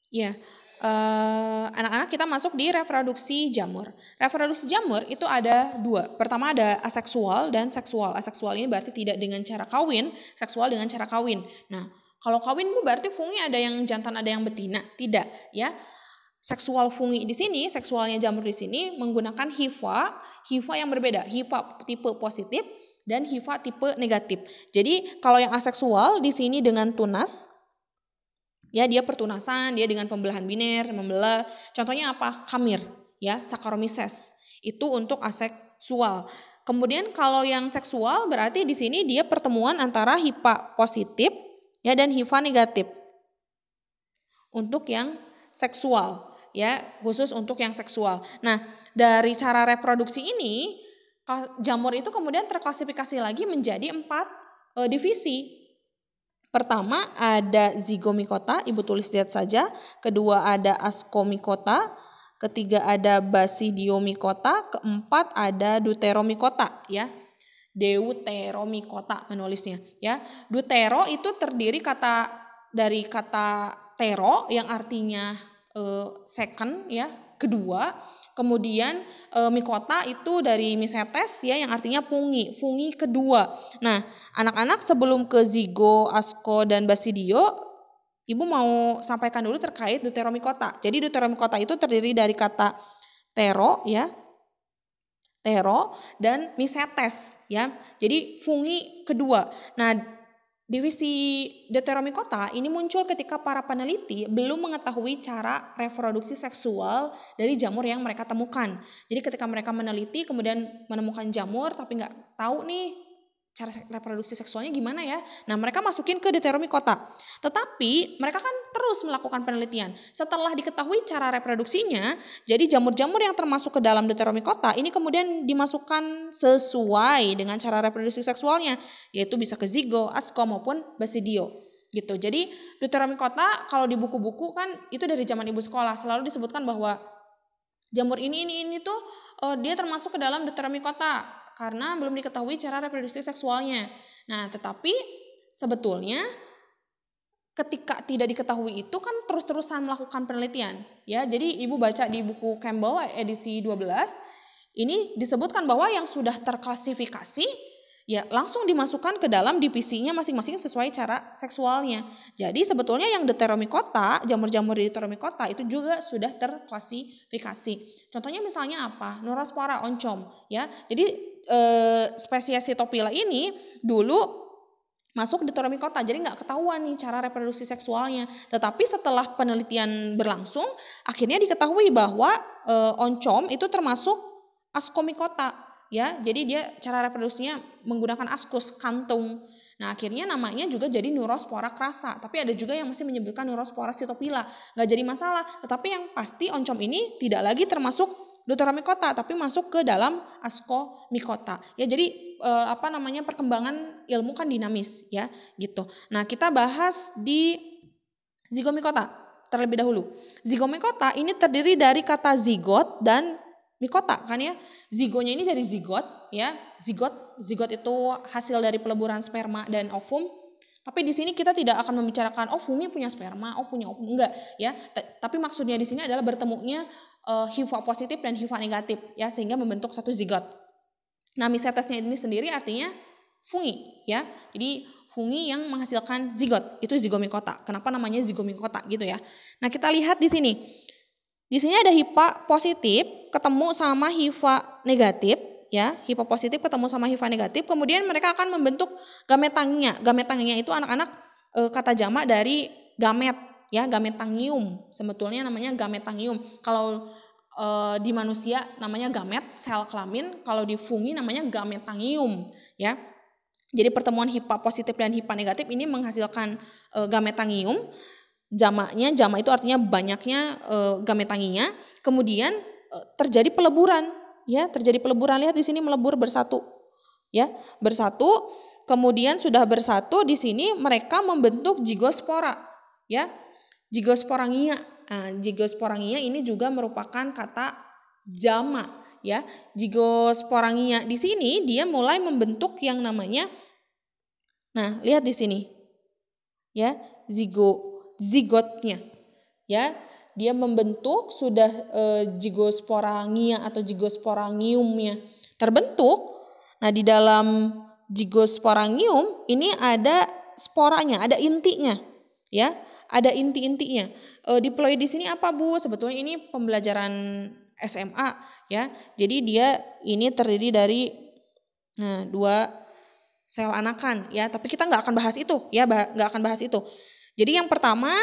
Ya, anak-anak kita masuk di reproduksi jamur. Reproduksi jamur itu ada dua. Pertama ada aseksual dan seksual. Aseksual ini berarti tidak dengan cara kawin, seksual dengan cara kawin. Nah, kalau kawin itu berarti fungi ada yang jantan, ada yang betina. Tidak, ya. Seksual fungi di sini, seksualnya jamur di sini menggunakan hifa yang berbeda. Hifa tipe positif dan hifa tipe negatif. Jadi kalau yang aseksual di sini dengan tunas, ya dia pertunasan, dia dengan pembelahan biner, membelah. Contohnya apa? Kamir, ya, Saccharomyces. Itu untuk aseksual. Kemudian kalau yang seksual berarti di sini dia pertemuan antara hifa positif ya dan hifa negatif. Untuk yang seksual, ya, khusus untuk yang seksual. Nah, dari cara reproduksi ini jamur itu kemudian terklasifikasi lagi menjadi 4 divisi. Pertama ada zygomicota, Ibu tulis lihat saja. Kedua ada ascomicota. Ketiga ada basidiomicota. Keempat ada deuteromicota, ya. Deuteromicota menulisnya, ya. Deutero itu terdiri dari kata tero yang artinya second, ya, kedua. Kemudian mikota itu dari misetes, ya, yang artinya fungi kedua. Nah, anak-anak sebelum ke zigo, asko, dan basidio, Ibu mau sampaikan dulu terkait deuteromicota. Jadi deuteromicota itu terdiri dari kata tero, ya, tero dan misetes, ya. Jadi fungi kedua. Nah, divisi deuteromicota ini muncul ketika para peneliti belum mengetahui cara reproduksi seksual dari jamur yang mereka temukan. Jadi ketika mereka meneliti kemudian menemukan jamur tapi nggak tahu nih cara reproduksi seksualnya gimana ya. Nah, mereka masukin ke deuteromicota. Tetapi mereka kan terus melakukan penelitian. Setelah diketahui cara reproduksinya, jadi jamur-jamur yang termasuk ke dalam deuteromicota ini kemudian dimasukkan sesuai dengan cara reproduksi seksualnya, yaitu bisa ke zigo, asko maupun basidio. Gitu. Jadi deuteromicota kalau di buku-buku kan itu dari zaman Ibu sekolah selalu disebutkan bahwa jamur ini tuh dia termasuk ke dalam deuteromicota karena belum diketahui cara reproduksi seksualnya. Nah, tetapi sebetulnya ketika tidak diketahui itu kan terus-terusan melakukan penelitian, ya. Jadi Ibu baca di buku Campbell edisi 12 ini disebutkan bahwa yang sudah terklasifikasi ya langsung dimasukkan ke dalam divisinya masing-masing sesuai cara seksualnya. Jadi sebetulnya yang deuteromicota, jamur-jamur di deuteromicota itu juga sudah terklasifikasi. Contohnya misalnya apa? Neurospora oncom, ya. Jadi spesies Cytopila ini dulu masuk deuteromicota, jadi nggak ketahuan nih cara reproduksi seksualnya. Tetapi setelah penelitian berlangsung, akhirnya diketahui bahwa oncom itu termasuk ascomicota, ya. Jadi dia cara reproduksinya menggunakan ascus, kantung. Nah, akhirnya namanya juga jadi Neurospora crassa. Tapi ada juga yang masih menyebutkan Neurospora Cytopila. Nggak jadi masalah. Tetapi yang pasti oncom ini tidak lagi termasuk deuteromicota tapi masuk ke dalam ascomicota. Ya, jadi perkembangan ilmu kan dinamis, ya, gitu. Nah, kita bahas di zygomicota terlebih dahulu. Zygomicota ini terdiri dari kata zigot dan mikota kan, ya. Zigonya ini dari zigot, ya. Zigot itu hasil dari peleburan sperma dan ovum. Tapi di sini kita tidak akan membicarakan fungi punya sperma, punya ovum, enggak, ya. Tapi maksudnya di sini adalah bertemunya hifa positif dan hifa negatif, ya, sehingga membentuk satu zigot. Nah, misetesnya ini sendiri artinya fungi, ya. Jadi fungi yang menghasilkan zigot, itu zygomicota. Kenapa namanya zygomicota gitu, ya. Nah, kita lihat di sini. Di sini ada hifa positif ketemu sama hifa negatif, ya. Hifa positif ketemu sama hifa negatif, kemudian mereka akan membentuk gametangia. Gametangia itu anak-anak kata jamak dari gamet, ya, gametangium. Sebetulnya namanya gametangium. Kalau di manusia namanya gamet, sel kelamin. Kalau di fungi namanya gametangium, ya. Jadi pertemuan hifa positif dan hifa negatif ini menghasilkan gametangium. Jamak itu artinya banyaknya gametanginya. Kemudian terjadi peleburan, ya, terjadi peleburan. Lihat di sini melebur bersatu, ya, bersatu. Kemudian sudah bersatu di sini mereka membentuk zigospora, ya, zigosporangia. Nah, zigosporangia ini juga merupakan kata jamak, ya. Zigosporangia di sini dia mulai membentuk yang namanya, nah, lihat di sini, ya, zigotnya, ya. Dia membentuk sudah zigosporangia atau zigosporangiumnya terbentuk. Nah, di dalam zigosporangium ini ada sporanya, ada intinya, ya, ada inti-intinya. Diploid di sini apa, Bu? Sebetulnya ini pembelajaran SMA, ya. Jadi dia ini terdiri dari 2 sel anakan, ya. Tapi kita nggak akan bahas itu, ya, nggak akan bahas itu. Jadi yang pertama,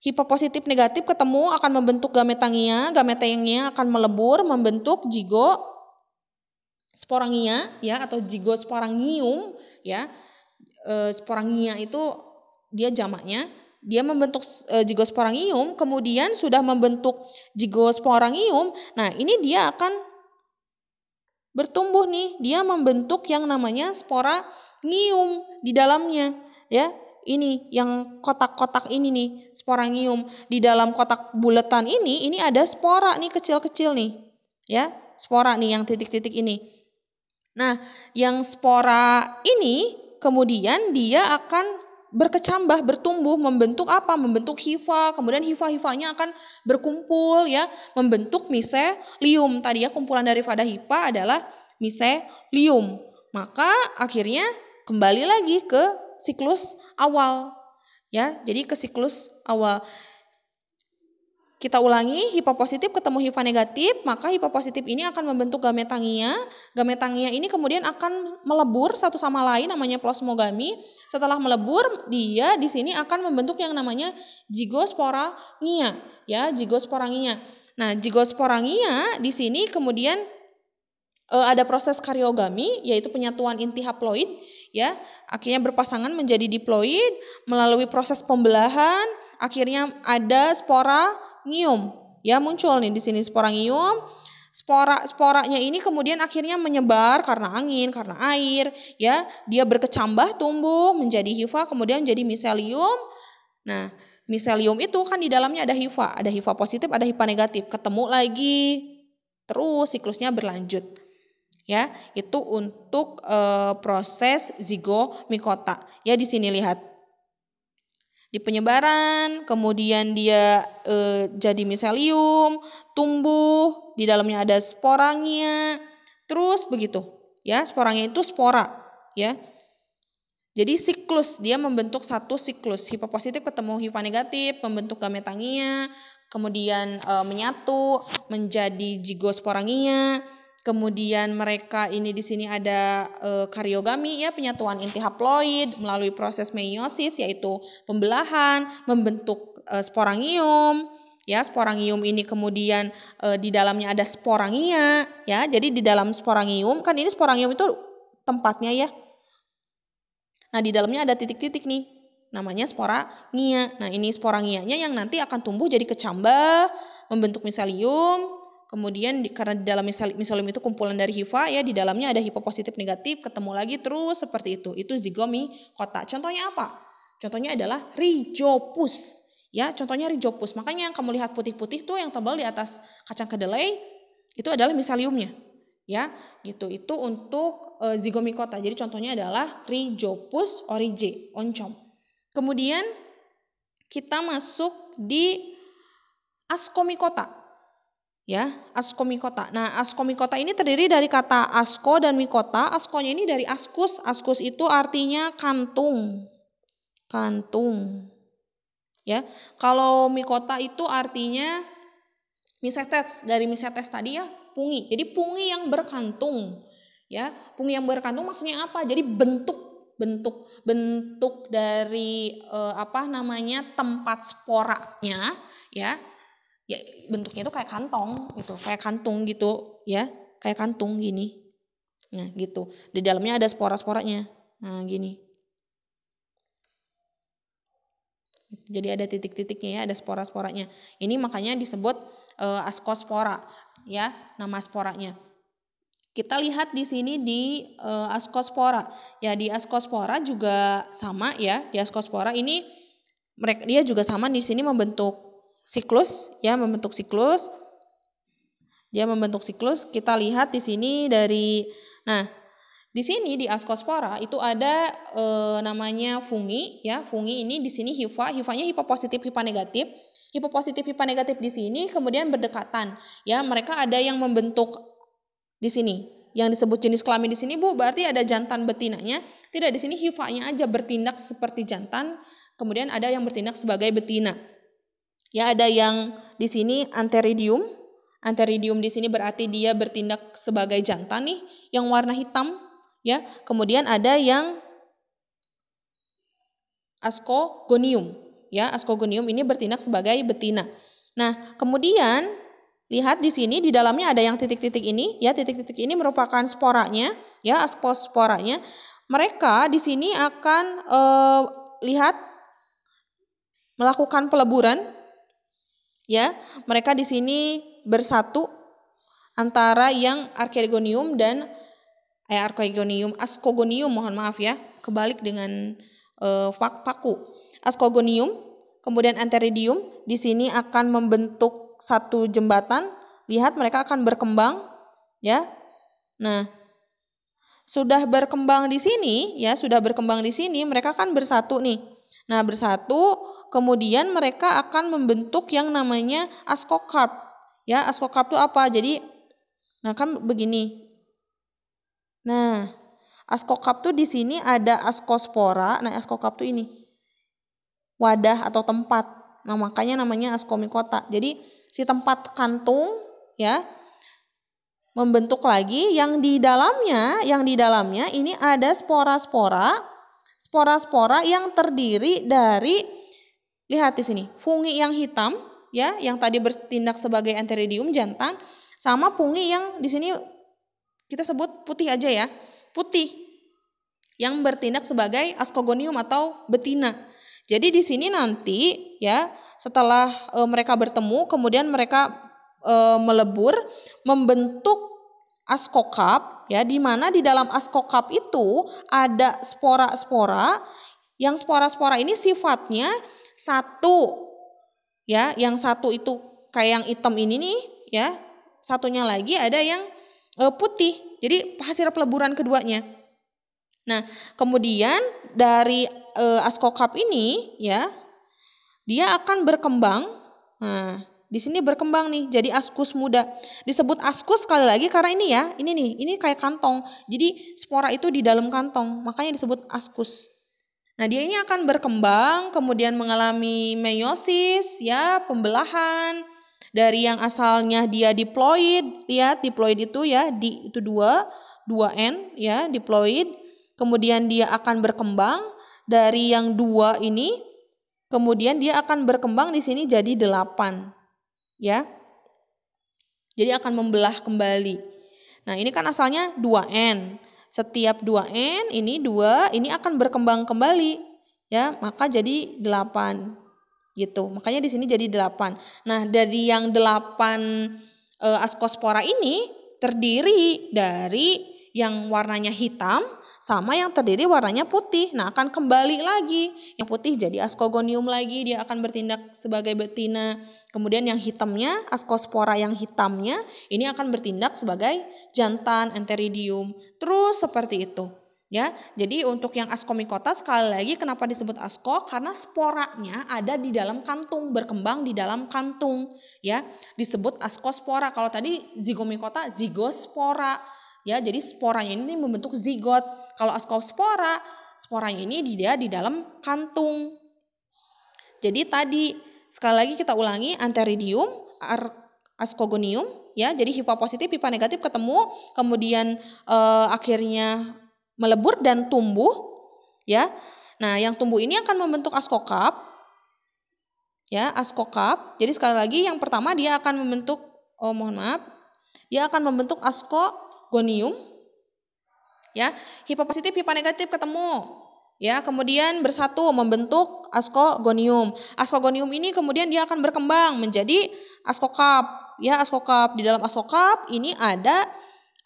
hipopositif negatif ketemu akan membentuk gametangia, gametangia akan melebur membentuk zigosporangia, ya, atau zigosporangium, ya. Sporangia itu dia jamaknya, dia membentuk zigosporangium, kemudian sudah membentuk zigosporangium. Nah, ini dia akan bertumbuh nih, dia membentuk yang namanya sporangium di dalamnya, ya. Ini yang kotak-kotak ini nih, sporangium. Di dalam kotak buletan ini ada spora nih, kecil-kecil nih, ya, spora nih yang titik-titik ini. Nah, yang spora ini kemudian dia akan berkecambah, bertumbuh, membentuk apa? Membentuk hifa, kemudian hifa-hifanya akan berkumpul, ya, membentuk miselium. Tadi ya kumpulan daripada hifa adalah miselium. Maka akhirnya kembali lagi ke siklus awal, ya. Jadi ke siklus awal. Kita ulangi, hifa positif ketemu hifa negatif, maka hifa positif ini akan membentuk gametangia. Gametangia ini kemudian akan melebur satu sama lain, namanya plasmogami. Setelah melebur, dia di sini akan membentuk yang namanya zigosporangia, ya, zigosporangia. Nah, zigosporangia di sini kemudian ada proses kariogami, yaitu penyatuan inti haploid, ya. Akhirnya berpasangan menjadi diploid melalui proses pembelahan, akhirnya ada sporangium, ya, muncul nih di sini sporangium. Sporanya ini kemudian akhirnya menyebar karena angin, karena air, ya. Dia berkecambah, tumbuh menjadi hifa, kemudian menjadi miselium. Nah, miselium itu kan di dalamnya ada hifa positif, ada hifa negatif, ketemu lagi, terus siklusnya berlanjut. Ya, itu untuk proses zigomikota. Ya, di sini lihat. Di penyebaran, kemudian dia jadi miselium, tumbuh, di dalamnya ada sporangnya, terus begitu. Ya, sporangnya itu spora, ya. Jadi siklus, dia membentuk satu siklus. Hifa positif ketemu hifa negatif, membentuk gametangia, kemudian menyatu menjadi zigosporangia. Kemudian mereka ini di sini ada kariogami, ya, penyatuan inti haploid melalui proses meiosis, yaitu pembelahan, membentuk sporangium, ya. Sporangium ini kemudian di dalamnya ada sporangia, ya. Jadi di dalam sporangium, kan ini sporangium itu tempatnya, ya. Nah, di dalamnya ada titik-titik nih, namanya sporangia. Nah, ini sporangianya yang nanti akan tumbuh jadi kecambah, membentuk miselium. Kemudian karena di dalam miselium itu kumpulan dari hifa, ya, di dalamnya ada hifa positif negatif, ketemu lagi terus seperti itu. Itu zigomikota. Contohnya apa? Contohnya adalah rhizopus, ya. Contohnya rhizopus. Makanya yang kamu lihat putih-putih tuh yang tebal di atas kacang kedelai itu adalah miseliumnya, ya. Gitu. Itu untuk zigomikota. Jadi contohnya adalah rhizopus orige, oncom. Kemudian kita masuk di askomikota. Ya, askomikota. Nah, askomikota ini terdiri dari kata asko dan mikota. Askonya ini dari askus. Askus itu artinya kantung. Kantung. Ya. Kalau mikota itu artinya misetes. Dari misetes tadi, ya, pungi. Jadi pungi yang berkantung. Ya, pungi yang berkantung maksudnya apa? Jadi bentuk dari tempat sporanya, ya. Ya, bentuknya itu kayak kantong gitu, kayak kantung gitu, ya, kayak kantung gini. Nah, gitu. Di dalamnya ada spora-sporanya. Nah, gini. Jadi ada titik-titiknya, ya, ada spora-sporanya. Ini makanya disebut askospora, ya, nama sporanya. Kita lihat di sini di askospora. Ya, di askospora juga sama, ya. Di askospora ini dia juga sama di sini membentuk siklus, ya, membentuk siklus. Dia membentuk siklus. Kita lihat di sini dari, nah, Di sini di askospora itu ada namanya fungi ya. Fungi ini di sini hifanya hifa positif, hifa negatif. Hifa positif, hifa negatif di sini kemudian berdekatan ya. Mereka ada yang membentuk di sini. Yang disebut jenis kelamin di sini Bu, berarti ada jantan betinanya. Tidak, di sini hifanya aja bertindak seperti jantan, kemudian ada yang bertindak sebagai betina. Ya, ada yang di sini antheridium. Antheridium di sini berarti dia bertindak sebagai jantan nih, yang warna hitam. Ya, kemudian ada yang ascogonium. Ya, ascogonium ini bertindak sebagai betina. Nah, kemudian lihat di sini di dalamnya ada yang titik-titik ini. Ya, titik-titik ini merupakan sporanya. Ya, ascosporanya. Mereka di sini akan lihat melakukan peleburan. Ya, mereka di sini bersatu antara yang archegonium dan ascogonium, mohon maaf ya, kebalik dengan paku. Ascogonium, kemudian antheridium, di sini akan membentuk satu jembatan. Lihat mereka akan berkembang, ya. Nah, sudah berkembang di sini, ya, mereka akan bersatu nih. Nah, bersatu, kemudian mereka akan membentuk yang namanya ascocarp. Ya, ascocarp itu apa? Jadi, nah kan begini. Nah, ascocarp tuh di sini ada ascospora. Nah, ascocarp tuh ini wadah atau tempat. Nah, makanya namanya ascomycota. Jadi si tempat kantung ya membentuk lagi yang di dalamnya ini ada spora-spora yang terdiri dari, lihat di sini, fungi yang hitam ya, yang tadi bertindak sebagai antheridium jantan, sama fungi yang di sini kita sebut putih aja ya, putih yang bertindak sebagai ascogonium atau betina. Jadi di sini nanti ya setelah mereka bertemu, kemudian mereka melebur membentuk ascocarp ya, di mana di dalam ascocarp itu ada spora-spora, yang spora-spora ini sifatnya satu ya, yang satu itu kayak yang hitam ini nih ya, satunya lagi ada yang putih. Jadi hasil peleburan keduanya. Nah, kemudian dari ascocarp ini ya, dia akan berkembang. Nah, di sini berkembang nih jadi ascus muda. Disebut ascus sekali lagi karena ini ya, ini nih, ini kayak kantong. Jadi spora itu di dalam kantong, makanya disebut ascus. Nah, dia ini akan berkembang, kemudian mengalami meiosis ya, pembelahan. Dari yang asalnya dia diploid, lihat diploid itu ya, itu 2N ya, diploid. Kemudian dia akan berkembang dari yang 2 ini, kemudian dia akan berkembang di sini jadi 8 ya. Jadi akan membelah kembali. Nah, ini kan asalnya 2N. Setiap 2N ini 2, ini akan berkembang kembali ya, maka jadi 8. Gitu. Makanya di sini jadi 8. Nah, dari yang 8 ascospora ini terdiri dari yang warnanya hitam sama yang terdiri warnanya putih. Nah, akan kembali lagi. Yang putih jadi ascogonium lagi, dia akan bertindak sebagai betina. Kemudian yang hitamnya, ascospora yang hitamnya ini akan bertindak sebagai jantan antheridium. Terus seperti itu. Ya, jadi untuk yang ascomycota sekali lagi kenapa disebut asco? Karena sporanya ada di dalam kantung, berkembang di dalam kantung, ya. Disebut ascospora. Kalau tadi zygomycota, zygospora, ya. Jadi sporanya ini membentuk zigot. Kalau ascospora, sporanya ini dia di dalam kantung. Jadi tadi sekali lagi kita ulangi, antheridium, ascogonium, ya. Jadi hifa positif, hifa negatif ketemu, kemudian akhirnya melebur dan tumbuh ya. Nah, yang tumbuh ini akan membentuk ascocarp. Ya, ascocarp. Jadi sekali lagi yang pertama dia akan membentuk dia akan membentuk ascogonium. Ya, hifa positif, hifa negatif ketemu. Ya, kemudian bersatu membentuk ascogonium. Ascogonium ini kemudian dia akan berkembang menjadi ascocarp. Ya, ascocarp. Di dalam ascocarp ini ada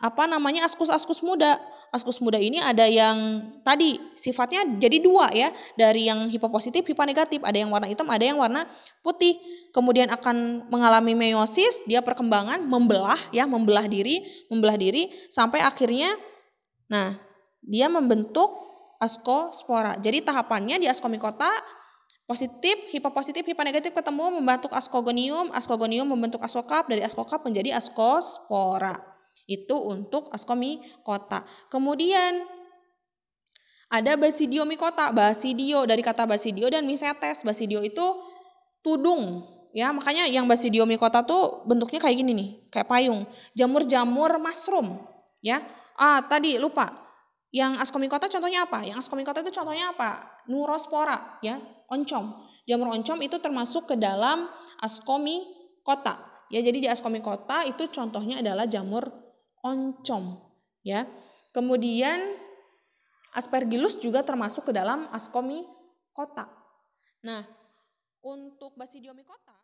ascus muda. Ascus muda ini ada yang tadi sifatnya jadi 2 ya, dari yang hifa positif, hifa negatif, ada yang warna hitam, ada yang warna putih. Kemudian akan mengalami meiosis, dia perkembangan membelah diri sampai akhirnya dia membentuk askospora. Jadi tahapannya di askomikota positif, hipa negatif ketemu membentuk askogonium, askogonium membentuk askokap, dari askokap menjadi askospora. Itu untuk askomikota. Kemudian ada basidiomikota. Basidio dari kata basidio dan misetes. Basidio itu tudung, ya. Makanya yang basidiomikota tuh bentuknya kayak gini nih, kayak payung. Jamur-jamur mushroom, ya. Tadi lupa. Yang askomikota contohnya apa? Yang askomikota itu contohnya apa? Neurospora, ya, oncom. Jamur oncom itu termasuk ke dalam askomikota. Ya, jadi di askomikota itu contohnya adalah jamur oncom, ya. Kemudian Aspergillus juga termasuk ke dalam askomikota. Nah, untuk basidiomikota